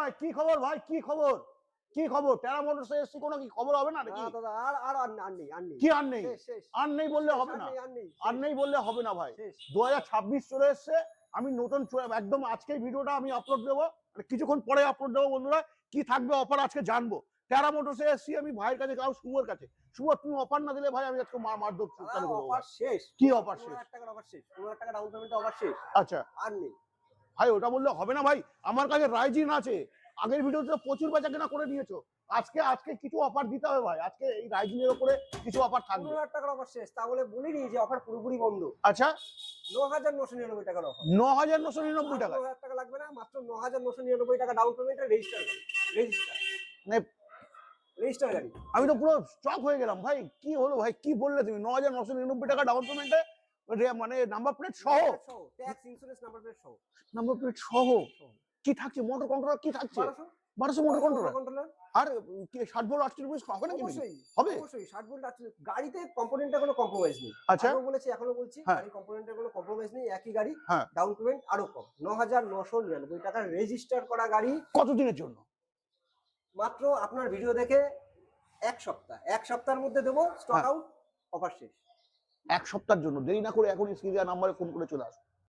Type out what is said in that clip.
ভাই কি খবর ভাই কি খবর কি খবর টেরা মোটরস এসছি কোনো কি খবর হবে না নাকি দাদা আর নেই কি আর নেই আর নেই বললে হবে না আর নেই বললে হবে না ভাই 2026 চলে এসছে আমি নতুন একদম আজকেই ভিডিওটা আমি আপলোড দেবো কিছুক্ষণ পরে আপলোড দেবো বন্ধুরা কি থাকবে অফার আজকে জানবো টেরা মোটরসে এসছি আমি ভাইয়ের কাছে কাউ শুভর কাছে শুভ তুমি অফার না দিলে ভাই আমি আজকে মারধর চালু করবো অফার শেষ কি অফার শেষ 15,000 টাকার অফার শেষ 15,000 টাকা ডাউন পেমেন্ট অফার শেষ আচ্ছা আর নেই ভাই ওটা বললে হবে না ভাই আমার কাছে রাইজিন আছে আগের ভিডিওতে প্রচুর বেচা কেনা করে নিয়েছো আজকে কিছু অফার দিতে হবে ভাই আজকে এই রাইজিনের উপরে কিছু অফার থাকবে 15,000 টাকার অফার শেষ তাহলে বলিনি যে অফার পুরোপুরি বন্ধ আচ্ছা 9,999 টাকার অফার 9,999 টাকা 9,000 টাকা লাগবে না মাত্র 9,999 টাকা ডাউন পেমেন্টে রেজিস্টার গাড়ি আমি তো পুরো স্টক হয়ে গেলাম ভাই কি হলো ভাই কি বললে তুমি 9,999 টাকা ডাউন পেমেন্টে মানে নাম্বার প্লেট সহ ট্যাক্স ইন্স্যুরেন্স নাম্বার প্লেট সহ নাম্বার প্লেট সহ কি থাকছে মোটর কন্ট্রোলার কি থাকছে 1200 মোটর কন্ট্রোলার আর কি 60 ভোল্ট 80 রুপিস হবে নাকি হবে অবশ্যই 60 ভোল্ট 80 গাড়িতে কম্পোনেন্টে কোনো কম্প্রোমাইজ নেই আচ্ছা আমি বলেছি এখনো বলছি গাড়ি কম্পোনেন্টে কোনো কম্প্রোমাইজ নেই একই গাড়ি হ্যাঁ ডাউন পেমেন্ট আরো কম 9,999 টাকা রেজিস্টার করা গাড়ি কত দিনের জন্য মাত্র আপনার ভিডিও দেখে এক সপ্তাহের মধ্যে দেবো স্টক আউট অফার শেষ এক সপ্তাহের জন্য দেরি না করে এখন স্ক্রিনে নাম্বারে ফোন করে চলে আসুন